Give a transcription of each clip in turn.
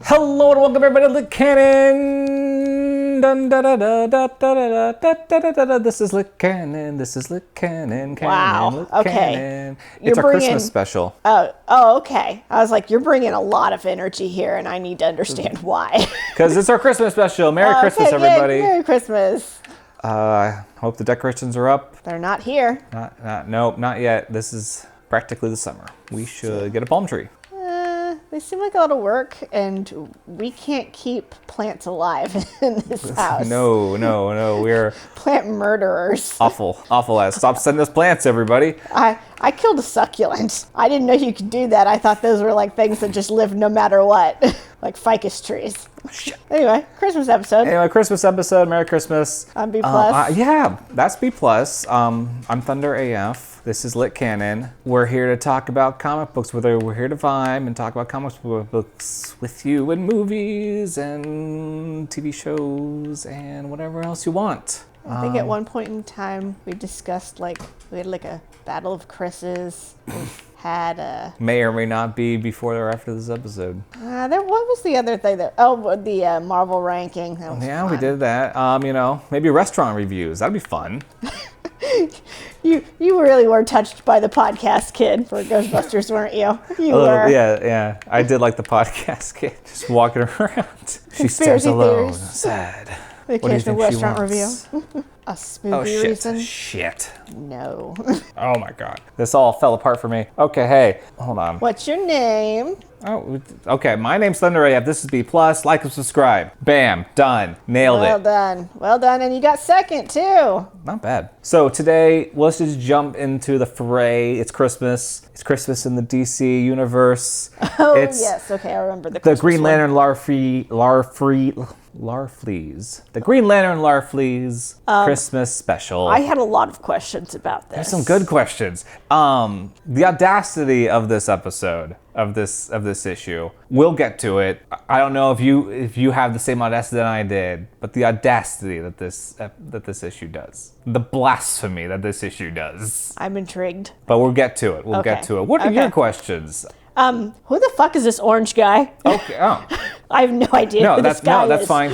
Hello and welcome everybody to Lick Cannon. Dun, da, da, da, da, da, da, da, da, da, da. This is Lick Cannon. This is Lick Cannon. Wow. Lick Okay. Cannon. It's our Christmas special. Oh, okay. I was like, you're bringing a lot of energy here, and I need to understand why. Because it's our Christmas special. Merry Christmas, yay, everybody. Merry Christmas. I hope the decorations are up. They're not here. Nope, not yet. This is practically the summer. We should get a palm tree. They seem like a lot of work, and we can't keep plants alive in this house. No. We're plant murderers. awful ass. Stop sending us plants, everybody. I killed a succulent. I didn't know you could do that. I thought those were like things that just live no matter what, like ficus trees. Shit. Anyway, Christmas episode. Merry Christmas. I'm B+. Yeah, that's B+. I'm ThunderAF. This is Lit Cannon. We're here to talk about comic books. We're here to vibe and talk about comic books with you, and movies and TV shows and whatever else you want. I think at one point in time we discussed we had a battle of Chris's. We had a may or may not be before or after this episode. What was the other thing the Marvel ranking? That was yeah, fun. we did that. Maybe restaurant reviews. That'd be fun. You really were touched by the podcast kid for Ghostbusters, weren't you? You were. Yeah. I did like the podcast kid just walking around. She stands alone, sad. The occasional restaurant review. A smoothie reason? Shit. No. Oh my god. This all fell apart for me. Okay, hey, hold on. What's your name? Oh, okay, my name's ThunderAF. This is B+. Like and subscribe. Bam, done. Nailed it. Well done, and you got second too. Not bad. So today, let's just jump into the fray. It's Christmas. It's Christmas in the DC universe. Oh, yes. Okay, I remember the Christmas Green Lantern one. Larfleeze. The Green Lantern Larfleeze Christmas special. I had a lot of questions about this. There's some good questions. The audacity of this episode, of this issue. We'll get to it. I don't know if you have the same audacity that I did, but the audacity that this issue does. The blasphemy that this issue does. I'm intrigued. But we'll get to it. What are your questions? Who the fuck is this orange guy? Okay. Oh. I have no idea who this guy is. That's fine.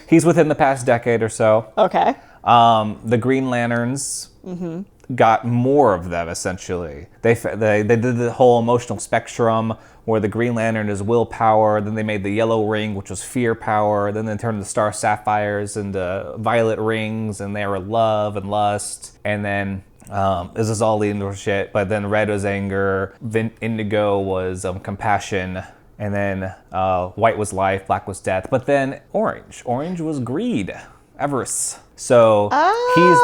He's within the past decade or so. Okay. The Green Lanterns got more of them, essentially. They did the whole emotional spectrum where the Green Lantern is willpower, then they made the yellow ring, which was fear power, then they turned the star sapphires into violet rings, and they were love and lust, and then this is all leading to shit, but then red was anger, indigo was compassion, and then white was life, black was death, but then orange was greed, avarice. So he's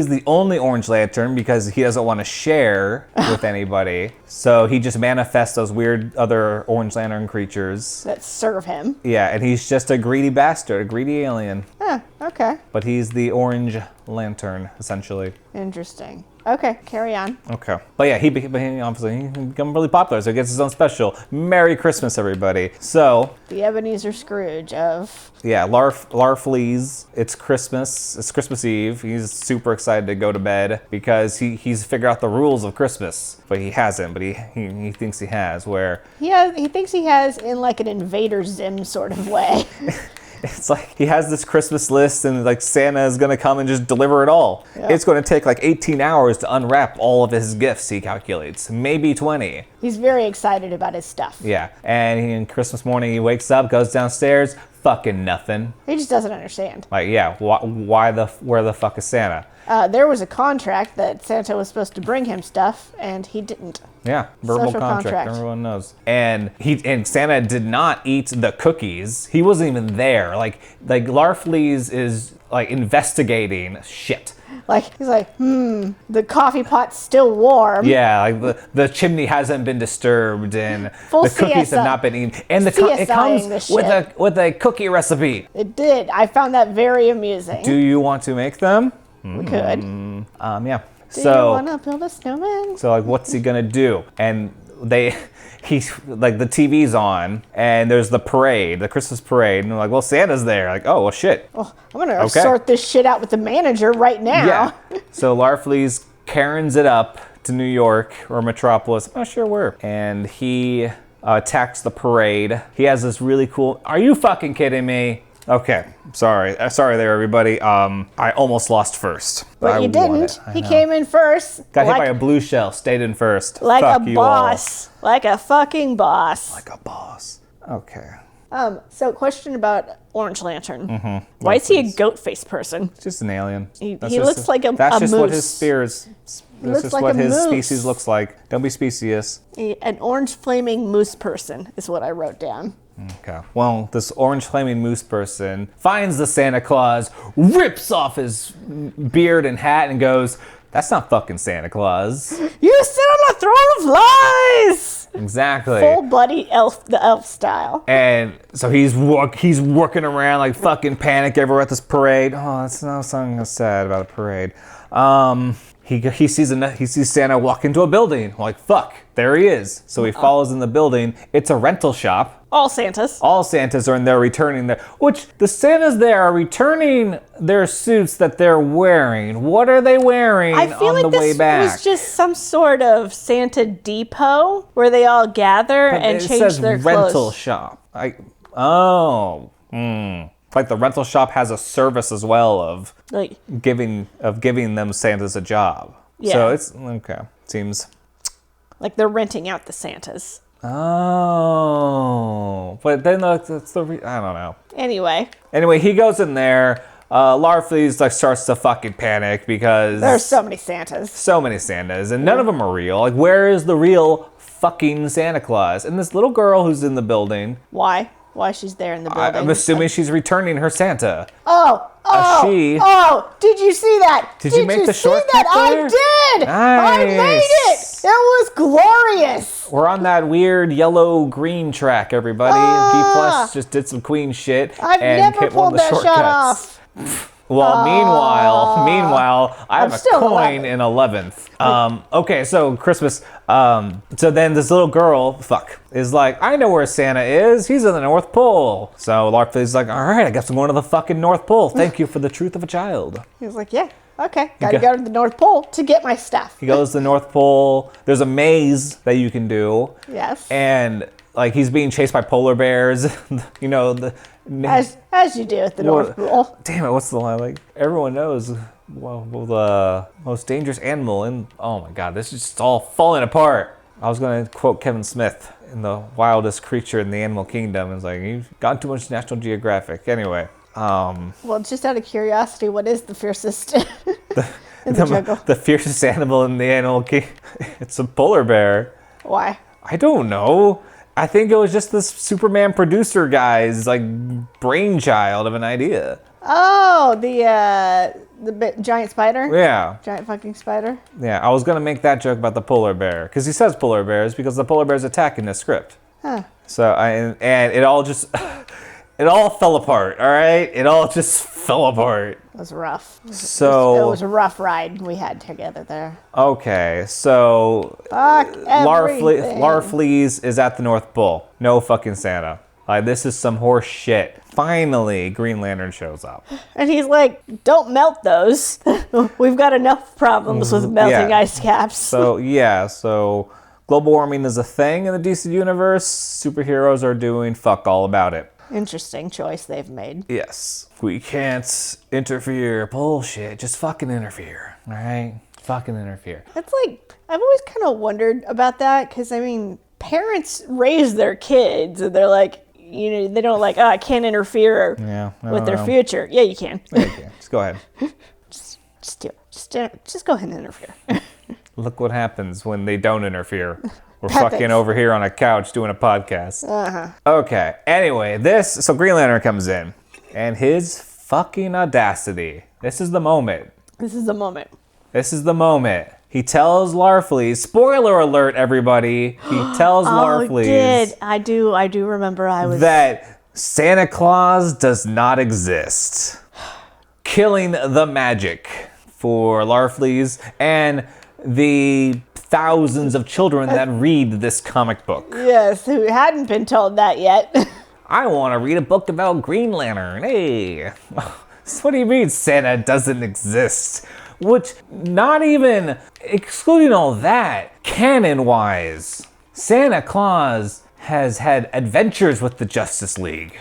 the only Orange Lantern because he doesn't want to share with anybody. So he just manifests those weird other Orange Lantern creatures that serve him. Yeah, and he's just a greedy bastard, a greedy alien. Okay. But he's the Orange Lantern, essentially. Interesting. Okay, carry on. Okay. But yeah, he became really popular, so he gets his own special. Merry Christmas, everybody. So the Ebenezer Scrooge of... Yeah, Larfleeze. It's Christmas. It's Christmas Eve. He's super excited to go to bed because he's figured out the rules of Christmas. But he hasn't, but he thinks he has, where... He thinks he has in like an Invader Zim sort of way. It's like he has this Christmas list and like Santa is going to come and just deliver it all. Yep. It's going to take like 18 hours to unwrap all of his gifts, he calculates. Maybe 20. He's very excited about his stuff. Yeah. And Christmas morning he wakes up, goes downstairs, fucking nothing. He just doesn't understand. Like, yeah, where the fuck is Santa? There was a contract that Santa was supposed to bring him stuff, and he didn't. Yeah, verbal Social contract. Everyone knows. And Santa did not eat the cookies. He wasn't even there. Like Larfleeze is like investigating shit. Like he's like, the coffee pot's still warm. Yeah, like the chimney hasn't been disturbed and Full the cookies have not been eaten. And it comes with a cookie recipe. It did. I found that very amusing. Do you want to make them? We could. Yeah. Do you want to build a snowman? So like, what's he gonna do? And he's like, the TV's on and there's the Christmas parade, and they're like, well, Santa's there. Like, oh, well, shit. Well, I'm gonna sort this shit out with the manager right now. Yeah. So Larfleeze Karens it up to New York or Metropolis, I'm not sure where, and he attacks the parade. He has this really cool... Are you fucking kidding me? Okay, sorry there, everybody. I almost lost first. But you didn't. He came in first. Got hit by a blue shell, stayed in first. Like Fuck a you boss. all. Like a fucking boss. Like a boss. Okay. So question about Orange Lantern. Why is he a goat face person? It's just an alien. He looks like a That's just moose. what his spears... That's just like what a his moose. species looks like. Don't be specious. An orange flaming moose person is what I wrote down. Okay. Well, this orange flaming moose person finds the Santa Claus, rips off his beard and hat, and goes, "That's not fucking Santa Claus." You sit on a throne of lies! Exactly. Full bloody elf, the elf style. And so he's working around like fucking panic everywhere at this parade. Oh, that's not something sad about a parade. He sees Santa walk into a building. Like, fuck, there he is. So he follows in the building. It's a rental shop. All Santas. All Santas are in there returning their... Which, the Santas there are returning their suits that they're wearing. What are they wearing I feel on like the way this back? was just some sort of Santa depot where they all gather and change their clothes. Rental shop. Like the rental shop has a service as well of Like giving them Santas a job. Yeah. So it's okay. Seems like they're renting out the Santas. Oh, but then that's I don't know. Anyway, he goes in there. Larfleeze like starts to fucking panic because there's so many Santas. So many Santas, and none of them are real. Like, where is the real fucking Santa Claus? And this little girl who's in the building. Why? Why she's there in the building? I'm assuming she's returning her Santa. Oh, did you see that? Did you make the shortcut that? there? I did. Nice. I made it. It was glorious. We're on that weird yellow-green track, everybody. B+ just did some queen shit I've and never hit one of pulled the that shortcuts. shot off. Well, meanwhile, I have a still coin 11th. in 11th. Okay, so Christmas. So then this little girl, is like, I know where Santa is. He's in the North Pole. So Larfleeze is like, all right, I guess I'm going to the fucking North Pole. Thank you for the truth of a child. He was like, yeah, okay. Gotta go to the North Pole to get my stuff. He goes to the North Pole. There's a maze that you can do. Yes. And like he's being chased by polar bears. You know, as you do at the North Pole. Damn it, what's the line? Like, everyone knows the most dangerous animal in... Oh my god, this is just all falling apart. I was going to quote Kevin Smith in The Wildest Creature in the Animal Kingdom. It's like, you've got too much National Geographic. Anyway. Well, just out of curiosity, what is the fiercest in the jungle? The fiercest animal in the Animal Kingdom. It's a polar bear. Why? I don't know. I think it was just this Superman producer guy's like brainchild of an idea. Oh, the giant spider? Yeah. Giant fucking spider? Yeah, I was going to make that joke about the polar bear. Because he says polar bears because the polar bear's attack in the script. Huh. So, and it all just... It all fell apart, all right? It all just fell apart. It was rough. It was a rough ride we had together there. Okay, so... Larfleeze is at the North Pole. No fucking Santa. Like, this is some horse shit. Finally, Green Lantern shows up. And he's like, don't melt those. We've got enough problems with melting ice caps. So global warming is a thing in the DC universe. Superheroes are doing fuck all about it. Interesting choice they've made. Yes. We can't interfere. Bullshit. Just fucking interfere. All right? Fucking interfere. It's like, I've always kind of wondered about that because, I mean, parents raise their kids and they're like, you know, they don't like, I can't interfere with their future. Yeah, you can. Yeah, you can. Just go ahead. Just do it. Just go ahead and interfere. Look what happens when they don't interfere. We're That fucking thing's- over here on a couch doing a podcast. Okay. Anyway, so Green Lantern comes in, and his fucking audacity. This is the moment. This is the moment. He tells Larfleeze, spoiler alert, everybody. He tells Larfleeze I do remember that Santa Claus does not exist. Killing the magic for Larfleeze and the thousands of children that read this comic book. Yes, who hadn't been told that yet. I want to read a book about Green Lantern. Hey. So what do you mean Santa doesn't exist? Which, not even, excluding all that, canon-wise, Santa Claus has had adventures with the Justice League.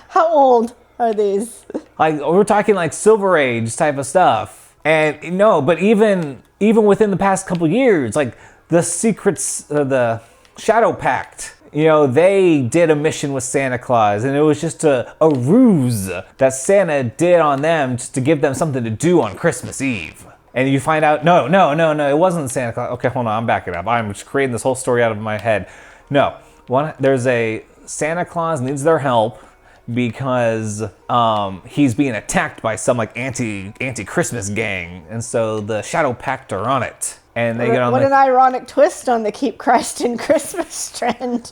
How old are these? Like, we're talking like Silver Age type of stuff. And no, but even within the past couple years, like the secrets, the Shadow Pact, you know, they did a mission with Santa Claus, and it was just a ruse that Santa did on them just to give them something to do on Christmas Eve. And you find out, no, it wasn't Santa Claus. Okay, hold on, I'm backing up. I'm just creating this whole story out of my head. No, there's a Santa Claus needs their help because he's being attacked by some like anti-Christmas gang, and so the Shadow Pact are on it. And they get on. What an ironic twist on the Keep Christ in Christmas trend.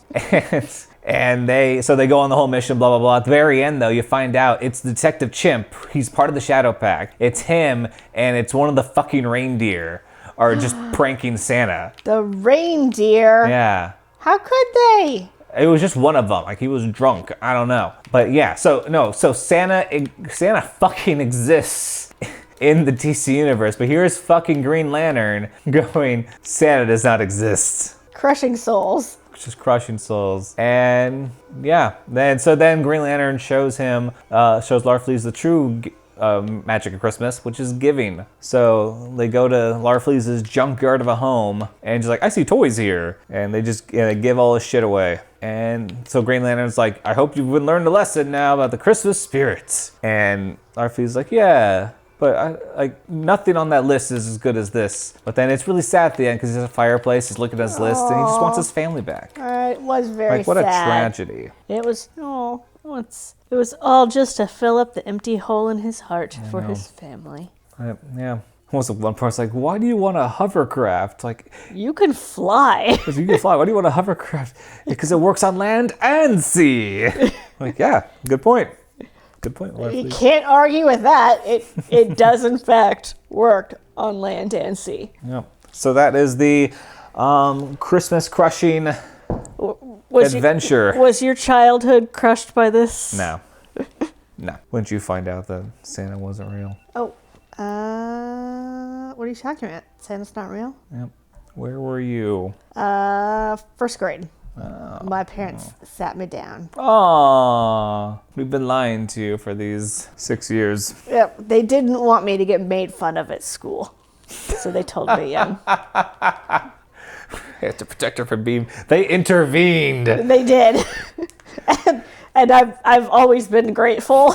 And they go on the whole mission, blah, blah, blah. At the very end, though, you find out it's Detective Chimp. He's part of the Shadow Pact. It's him, and it's one of the fucking reindeer are just pranking Santa. The reindeer? Yeah. How could they? It was just one of them. Like, he was drunk. I don't know. But yeah, so Santa fucking exists in the DC universe. But here's fucking Green Lantern going, Santa does not exist. Crushing souls. Just crushing souls. And yeah, then Green Lantern shows Larfleeze the true magic of Christmas, which is giving. So they go to Larfleeze's junkyard of a home, and she's like, I see toys here. And they give all his shit away. And so Green Lantern's like, I hope you've learned a lesson now about the Christmas spirits. And Larfleeze's like, yeah, but nothing on that list is as good as this. But then it's really sad at the end because he's at a fireplace, he's looking at his list, and he just wants his family back. It was very sad. What a tragedy. It was, it was all just to fill up the empty hole in his heart for his family. Yeah. Almost one person's like, why do you want a hovercraft? Like, you can fly. You can fly. Why do you want a hovercraft? Because it works on land and sea. Like, yeah, good point. Good point, Larfleeze. You can't argue with that. It does, in fact, work on land and sea. Yeah. So that is the Christmas crushing adventure. Was your childhood crushed by this? No. No. Wouldn't you find out that Santa wasn't real? Oh. What are you talking about? Santa's not real? Yep. Where were you? First grade. My parents sat me down. Aww. We've been lying to you for these 6 years. Yep. They didn't want me to get made fun of at school. So they told me young. I had to protect her from being... They intervened. They did. and I've always been grateful.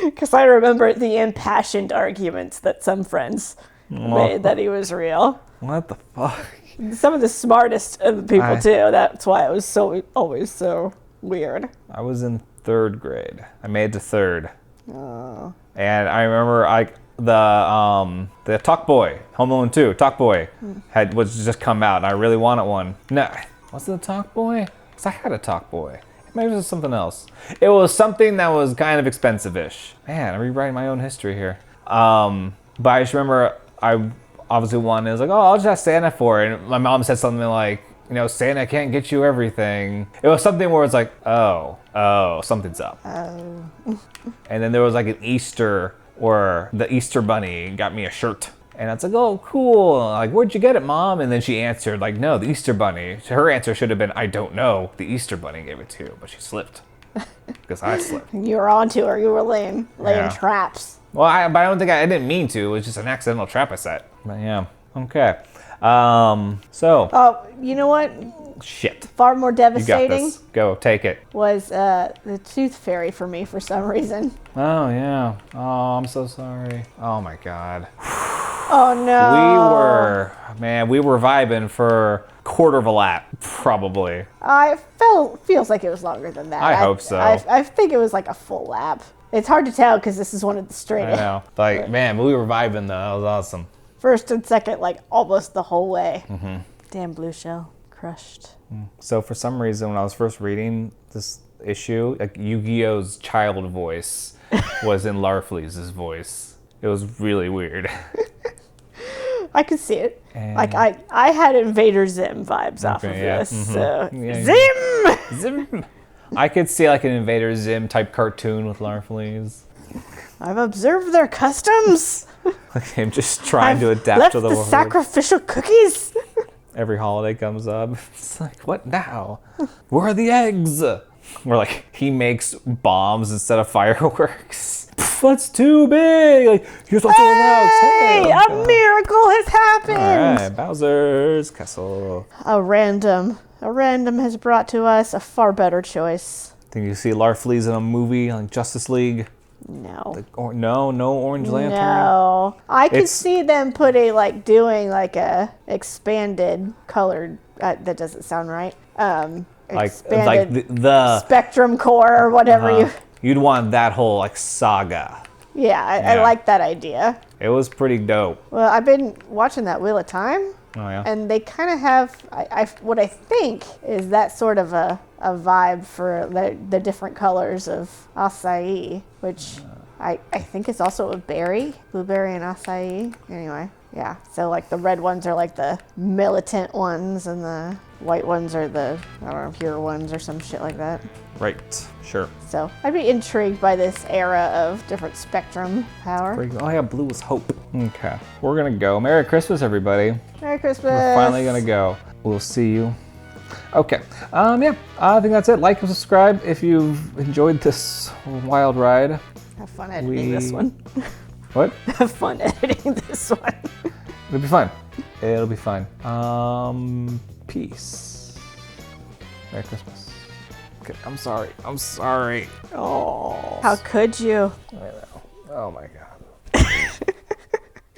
Because I remember the impassioned arguments that some friends made that he was real. What the fuck? Some of the smartest of the people, too. That's why it was always so weird. I was in 3rd grade. I made it to 3rd. Oh. And I remember the Talk Boy, Home Alone 2, Talk Boy, was just come out, and I really wanted one. No, was it a Talk Boy? Because I had a Talk Boy. Maybe it was something else. It was something that was kind of expensive-ish. Man, I'm rewriting my own history here. But I just remember I obviously wanted, I was like, oh, I'll just ask Santa for it. And my mom said something like, Santa can't get you everything. It was something where it's like, oh, something's up. Oh. And then there was like an Easter where the Easter Bunny got me a shirt. And it's like, oh, cool. Like, where'd you get it, Mom? And then she answered, like, no, the Easter Bunny. Her answer should have been, I don't know. The Easter Bunny gave it to you. But she slipped. Because I slipped. You were onto her. You were laying traps. Well, I don't think I didn't mean to. It was just an accidental trap I set. But yeah. Okay. So. Oh, you know what? Shit. Far more devastating. You got this. Go, take it. Was the Tooth Fairy for me for some reason. Oh, yeah. Oh, I'm so sorry. Oh, my God. Oh, no. We were vibing for a quarter of a lap, probably. Feels like it was longer than that. I hope so. I think it was like a full lap. It's hard to tell because this is one of the straightest. I know. Man, we were vibing though. That was awesome. First and second, like almost the whole way. Mm-hmm. Damn, Blue Shell. Crushed. So for some reason, when I was first reading this issue, like Yu-Gi-Oh's child voice was in Larfleeze's voice. It was really weird. I could see it. And like I had Invader Zim vibes off of this. Mm-hmm. So Zim! I could see like an Invader Zim type cartoon with Larfleeze. I've observed their customs. Like him just trying to adapt to the world. Left the sacrificial cookies. Every holiday comes up. It's like, what now? Where are the eggs? Or like, he makes bombs instead of fireworks. That's too big. Like, here's what's all Hey, about. a miracle has happened. All right, Bowser's Castle. A random has brought to us a far better choice. Think you see Larfleeze in a movie like Justice League? No. No Orange Lantern. No. I could It's- see them doing like a expanded colored. That doesn't sound right. Like Expanded the Spectrum Core or whatever you. you'd want that whole like saga. Yeah, I Yeah. like that idea. It was pretty dope. Well, I've been watching that Wheel of Time. Oh yeah. And they kind of have, what I think is that sort of a vibe for the different colors of acai, which I think is also a berry, blueberry and acai. Anyway, yeah. So like the red ones are like the militant ones, and the white ones are the, I don't know, pure ones or some shit like that. Right. Sure. So I'd be intrigued by this era of different spectrum power. Oh yeah, blue is hope. Okay. We're gonna go. Merry Christmas, everybody. Merry Christmas. We're finally gonna go. We'll see you. Okay. Yeah. I think that's it. Like and subscribe if you've enjoyed this wild ride. Have fun editing this one. What? Have fun editing this one. It'll be fine. It'll be fine. Peace. Merry Christmas. Okay. I'm sorry. Oh. How could you? I know. Oh my God.